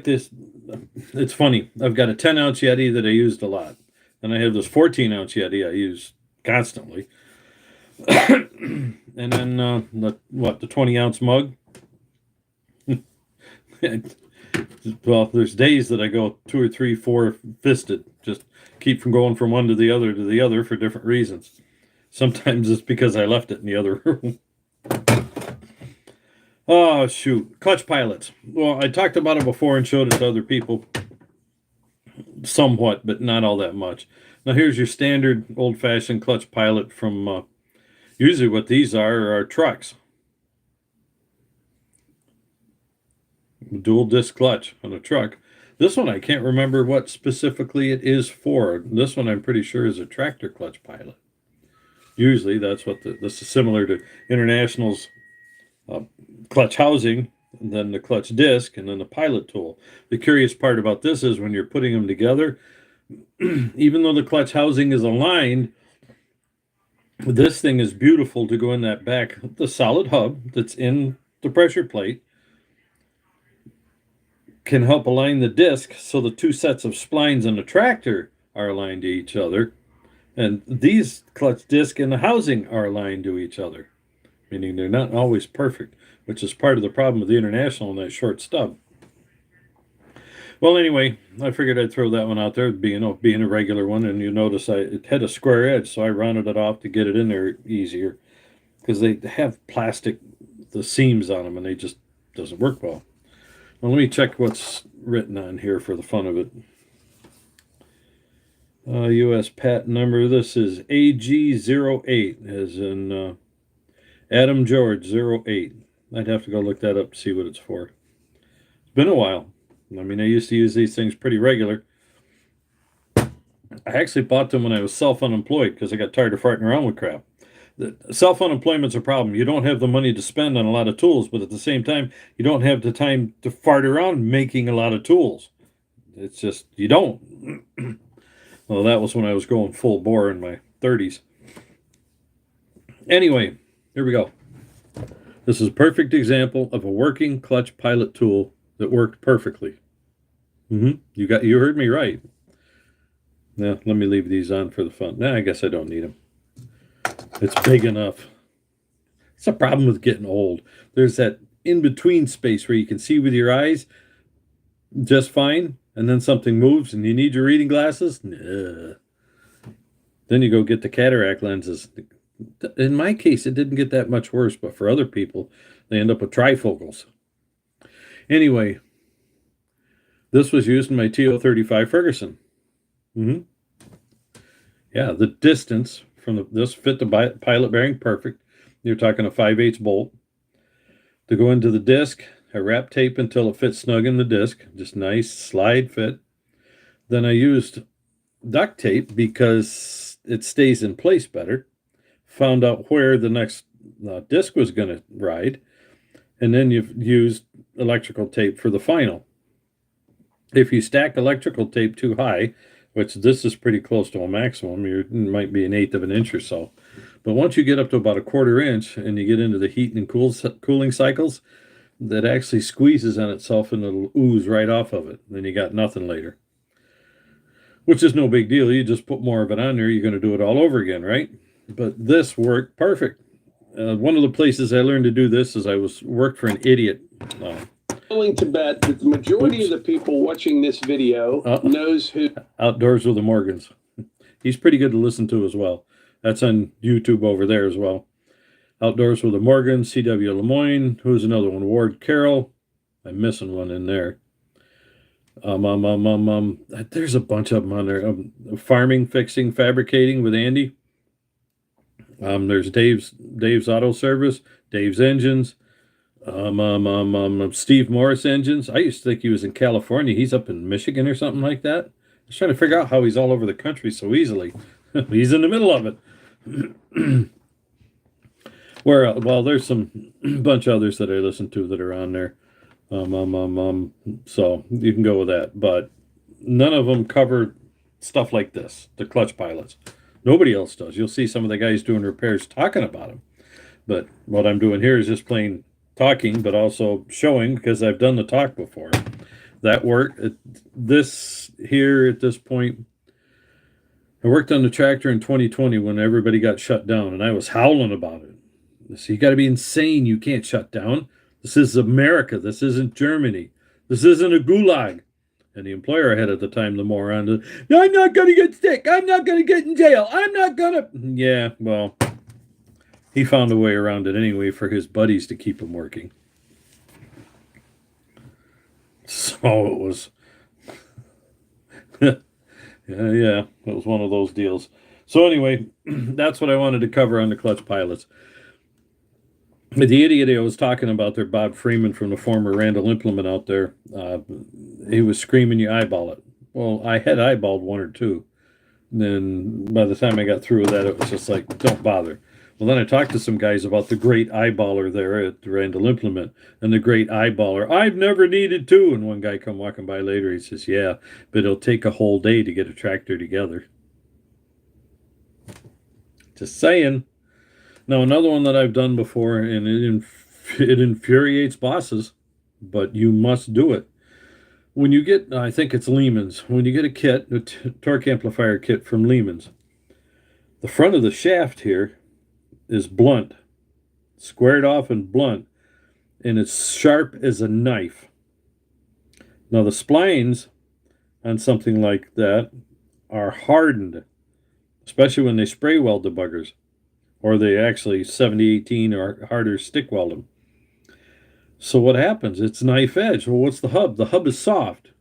this. It's funny. I've got a 10-ounce Yeti that I used a lot, and I have this 14-ounce Yeti I use constantly. And then the 20-ounce mug. Well, there's days that I go 2 or 3, 4 fisted, just keep from going from one to the other for different reasons. Sometimes it's because I left it in the other room. Oh, shoot. Clutch pilots. Well, I talked about it before and showed it to other people somewhat, but not all that much. Now, here's your standard old-fashioned clutch pilot from, usually what these are trucks. Dual disc clutch on a truck. This one, I can't remember what specifically it is for. This one, I'm pretty sure, is a tractor clutch pilot. Usually, that's what this is similar to International's clutch housing, and then the clutch disc, and then the pilot tool. The curious part about this is when you're putting them together, even though the clutch housing is aligned, this thing is beautiful to go in that back. The solid hub that's in the pressure plate can help align the disc so the two sets of splines in the tractor are aligned to each other, and these clutch disc and the housing are aligned to each other, meaning they're not always perfect, which is part of the problem with the International and that short stub. Well, anyway, I figured I'd throw that one out there, being a regular one, and you notice it had a square edge, so I rounded it off to get it in there easier, because they have plastic, the seams on them, and they just doesn't work well. Well, let me check what's written on here for the fun of it. U.S. patent number. This is AG08, as in Adam George 08. I'd have to go look that up to see what it's for. It's been a while. I mean, I used to use these things pretty regular. I actually bought them when I was self-unemployed because I got tired of farting around with crap. Self-unemployment's a problem. You don't have the money to spend on a lot of tools, but at the same time, you don't have the time to fart around making a lot of tools. It's just, you don't. Well, that was when I was going full bore in my 30s. Anyway, here we go. This is a perfect example of a working clutch pilot tool that worked perfectly. You heard me right. Now, let me leave these on for the fun. Nah, I guess I don't need them. It's big enough. It's a problem with getting old. There's that in-between space where you can see with your eyes just fine, and then something moves and you need your reading glasses. Nah. Then you go get the cataract lenses. In my case, it didn't get that much worse, but for other people, they end up with trifocals. Anyway, this was used in my TO-35 Ferguson. Yeah, the distance from this fit the pilot bearing perfect. You're talking a 5/8 bolt. To go into the disc, I wrap tape until it fits snug in the disc. Just nice slide fit. Then I used duct tape because it stays in place better. Found out where the next disc was going to ride. And then you've used electrical tape for the final. If you stack electrical tape too high, which this is pretty close to a maximum, it might be 1/8 of an inch or so. But once you get up to about a 1/4 inch and you get into the heat and cooling cycles, that actually squeezes on itself and it'll ooze right off of it. Then you got nothing later. Which is no big deal. You just put more of it on there, you're going to do it all over again, right? But this worked perfect. One of the places I learned to do this is I worked for an idiot. Willing to bet that the majority of the people watching this video knows who Outdoors with the Morgans. He's pretty good to listen to as well. That's on YouTube over there as well. Outdoors with the Morgans, C.W. Lemoyne. Who's another one? Ward Carroll. I'm missing one in there. There's a bunch of them on there. Farming, fixing, fabricating with Andy. There's Dave's Auto Service, Dave's Engines. Steve Morris Engines. I used to think he was in California. He's up in Michigan or something like that. I was trying to figure out how he's all over the country so easily. He's in the middle of it. Well, there's some bunch of others that I listen to that are on there. So you can go with that. But none of them cover stuff like this, the clutch pilots. Nobody else does. You'll see some of the guys doing repairs talking about them. But what I'm doing here is just plain talking, but also showing, because I've done the talk before. that worked. This here at this point, I worked on the tractor in 2020 when everybody got shut down, and I was howling about it. So you got to be insane. You can't shut down. This is America. This isn't Germany. This isn't a gulag. And the employer I had at the time, the moron, I'm not going to get sick. I'm not going to get in jail. I'm not going to. Yeah, well, he found a way around it anyway for his buddies to keep him working. So it was, yeah, it was one of those deals. So anyway, that's what I wanted to cover on the clutch pilots. The idiot I was talking about there, Bob Freeman from the former Randall Implement out there, he was screaming, you eyeball it. Well, I had eyeballed one or two. And then by the time I got through with that, it was just like, don't bother. Well, then I talked to some guys about the great eyeballer there at the Randall Implement and the great eyeballer. I've never needed to. And one guy come walking by later, he says, yeah, but it'll take a whole day to get a tractor together. Just saying. Now, another one that I've done before, and it infuriates bosses, but you must do it. When you get, I think it's Lehman's, when you get a kit, a torque amplifier kit from Lehman's, the front of the shaft here is blunt, squared off and blunt, and it's sharp as a knife. Now, the splines on something like that are hardened, especially when they spray weld the buggers. Or they actually 70-18 or harder stick weld them. So what happens? It's knife edge. Well, what's the hub? The hub is soft.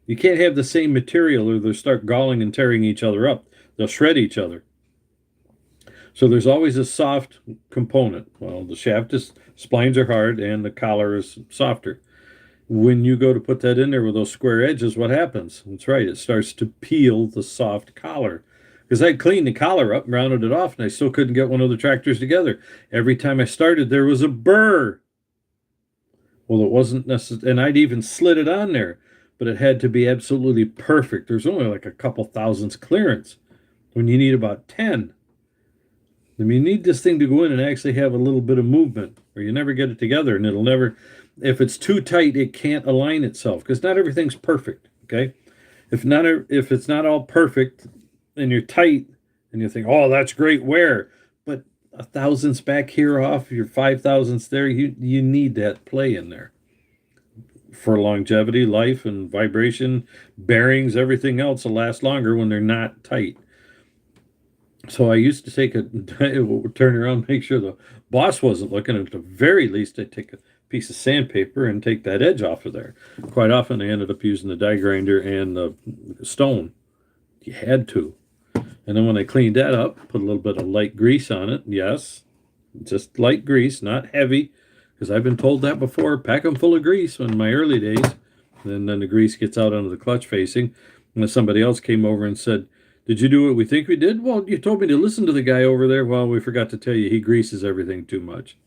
You can't have the same material or they'll start galling and tearing each other up. They'll shred each other. So there's always a soft component. Well, the shaft is, splines are hard and the collar is softer. When you go to put that in there with those square edges, what happens? That's right, it starts to peel the soft collar. Because I'd cleaned the collar up and rounded it off, and I still couldn't get one of the tractors together. Every time I started, there was a burr. Well, it wasn't necessary, and I'd even slid it on there, but it had to be absolutely perfect. There's only like a couple thousandths clearance when you need about 10. I mean, you need this thing to go in and actually have a little bit of movement, or you never get it together, and it'll never, if it's too tight, it can't align itself, because not everything's perfect, okay? If it's not all perfect, and you're tight and you think, oh, that's great wear, but a thousandths back here off, your 5 thousandths there, you need that play in there for longevity, life, and vibration, bearings, everything else will last longer when they're not tight. So I used to take turn around, make sure the boss wasn't looking. At the very least, I'd take a piece of sandpaper and take that edge off of there. Quite often I ended up using the die grinder and the stone. You had to. And then when I cleaned that up, put a little bit of light grease on it. Yes, just light grease, not heavy, because I've been told that before. Pack them full of grease in my early days. And then the grease gets out onto the clutch facing. And then somebody else came over and said, did you do what we think we did? Well, you told me to listen to the guy over there. Well, we forgot to tell you he greases everything too much.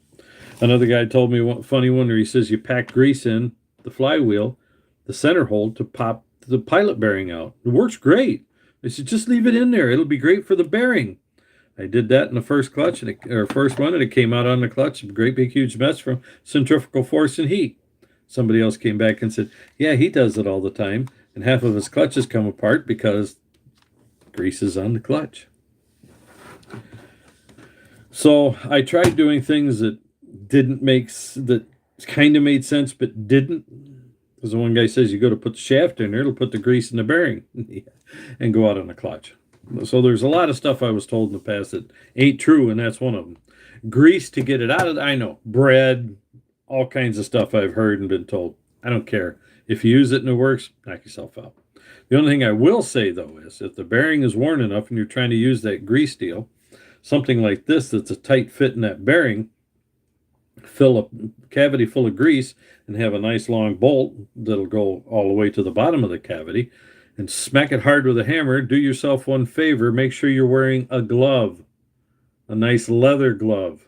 Another guy told me one funny one where he says you pack grease in the flywheel, the center hole, to pop the pilot bearing out. It works great. I said, just leave it in there. It'll be great for the bearing. I did that in the first clutch, first one, and it came out on the clutch. A great big huge mess from centrifugal force and heat. Somebody else came back and said, yeah, he does it all the time. And half of his clutches come apart because grease is on the clutch. So I tried doing things that that kind of made sense but didn't. Because the one guy says you go to put the shaft in there, it'll put the grease in the bearing and go out on the clutch. So there's a lot of stuff I was told in the past that ain't true, and that's one of them. Grease to get it out of, I know, bread, all kinds of stuff I've heard and been told. I don't care. If you use it and it works, knock yourself out. The only thing I will say, though, is if the bearing is worn enough and you're trying to use that grease deal, something like this that's a tight fit in that bearing, fill a cavity full of grease and have a nice long bolt that'll go all the way to the bottom of the cavity and smack it hard with a hammer. Do yourself one favor. Make sure you're wearing a glove, a nice leather glove.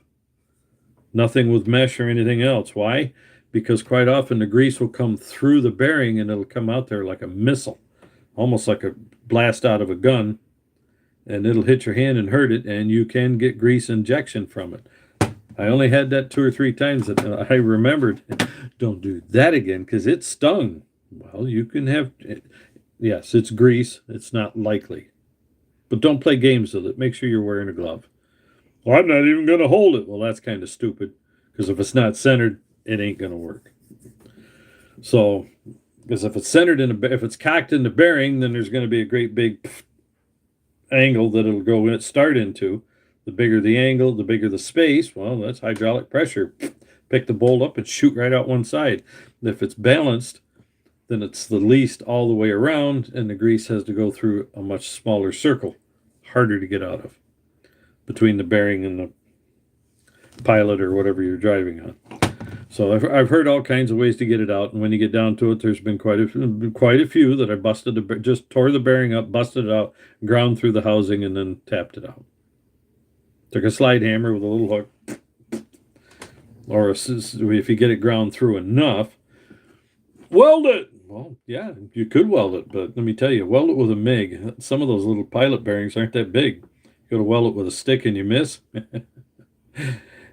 Nothing with mesh or anything else. Why? Because quite often the grease will come through the bearing and it'll come out there like a missile, almost like a blast out of a gun, and it'll hit your hand and hurt it, and you can get grease injection from it. I only had that 2 or 3 times that I remembered. Don't do that again, because it stung. Well, you can have, yes, it's grease. It's not likely. But don't play games with it. Make sure you're wearing a glove. Well, I'm not even going to hold it. Well, that's kind of stupid because if it's not centered, it ain't going to work. So, because if it's centered if it's cocked in the bearing, then there's going to be a great big angle that it'll go and start into. The bigger the angle, the bigger the space. Well, that's hydraulic pressure. Pick the bolt up and shoot right out one side. If it's balanced, then it's the least all the way around, and the grease has to go through a much smaller circle, harder to get out of, between the bearing and the pilot or whatever you're driving on. So I've heard all kinds of ways to get it out, and when you get down to it, there's been quite a few that I busted, just tore the bearing up, busted it out, ground through the housing, and then tapped it out. Took a slide hammer with a little hook, or if you get it ground through enough, weld it. Well, yeah, you could weld it, but let me tell you, weld it with a MIG. Some of those little pilot bearings aren't that big. You go to weld it with a stick and you miss.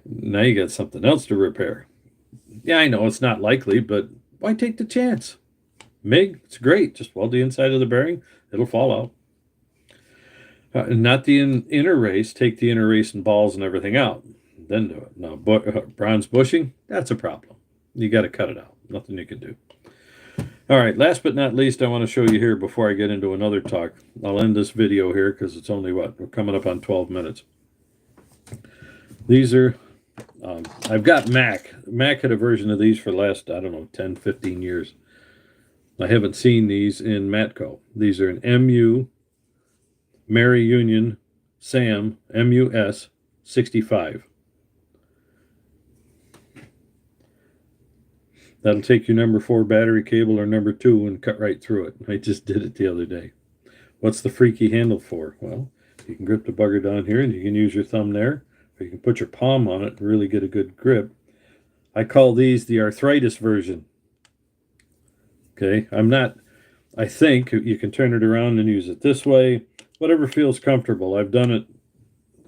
Now you got something else to repair. Yeah, I know it's not likely, but why take the chance? MIG, it's great. Just weld the inside of the bearing. It'll fall out. Not the inner race. Take the inner race and balls and everything out. Then do it. Now, bronze bushing, that's a problem. You got to cut it out. Nothing you can do. All right, last but not least, I want to show you here before I get into another talk. I'll end this video here because it's only, we're coming up on 12 minutes. These are, I've got Mac. Mac had a version of these for the last, I don't know, 10, 15 years. I haven't seen these in Matco. These are an MU, Mary Union, Sam, MUS 65. That'll take your number 4 battery cable or number 2 and cut right through it. I just did it the other day. What's the freaky handle for? Well, you can grip the bugger down here and you can use your thumb there, or you can put your palm on it and really get a good grip. I call these the arthritis version. Okay, I think you can turn it around and use it this way, whatever feels comfortable. I've done it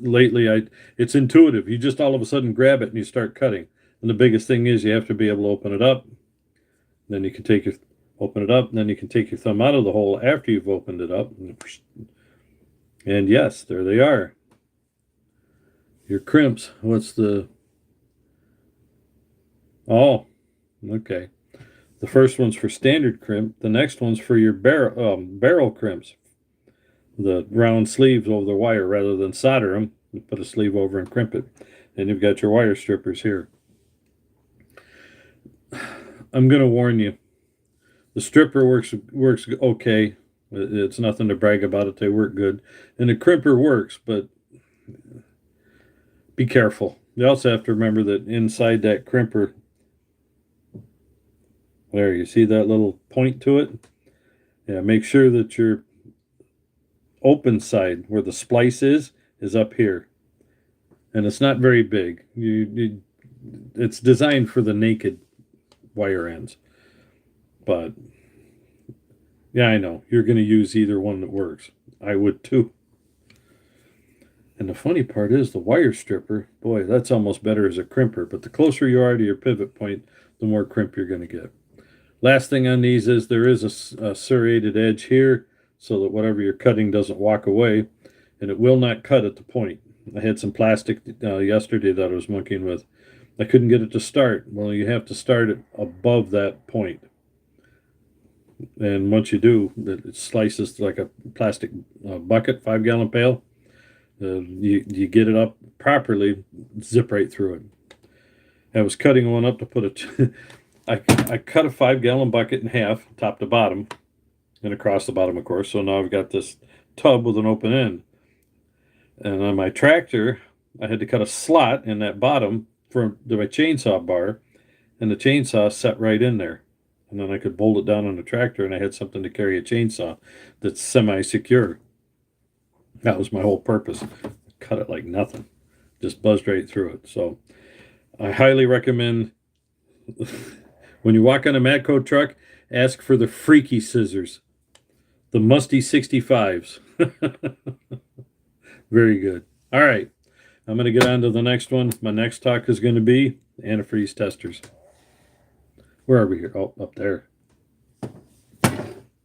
lately. It's intuitive. You just all of a sudden grab it and you start cutting. And the biggest thing is you have to be able to open it up. Then you can open it up, and then you can take your thumb out of the hole after you've opened it up. And yes, there they are. Your crimps. Oh, okay. The first one's for standard crimp. The next one's for your barrel crimps. The round sleeves over the wire rather than solder them. You put a sleeve over and crimp it. And you've got your wire strippers here. I'm going to warn you. The stripper works okay. It's nothing to brag about it. They work good. And the crimper works, but be careful. You also have to remember that inside that crimper, there, you see that little point to it? Yeah, make sure that your open side, where the splice is up here. And it's not very big. It's designed for the naked wire ends. But yeah, I know you're going to use either one that works. I would too. And the funny part is the wire stripper, boy, that's almost better as a crimper. But the closer you are to your pivot point, the more crimp you're going to get. Last thing on these is there is a serrated edge here so that whatever you're cutting doesn't walk away, and it will not cut at the point. I had some plastic yesterday that I was monkeying with. I couldn't get it to start. Well, you have to start it above that point. And once you do, it slices like a plastic bucket, 5-gallon pail. You get it up properly, zip right through it. I was cutting one up to put it. I cut a 5-gallon bucket in half, top to bottom, and across the bottom, of course. So now I've got this tub with an open end. And on my tractor, I had to cut a slot in that bottom for my chainsaw bar, and the chainsaw set right in there. And then I could bolt it down on the tractor, and I had something to carry a chainsaw that's semi-secure. That was my whole purpose. Cut it like nothing. Just buzzed right through it. So I highly recommend when you walk on a Matco truck, ask for the freaky scissors. The Musty 65s. Very good. All right. I'm going to get on to the next one. My next talk is going to be antifreeze testers. Where are we here? Oh, up there.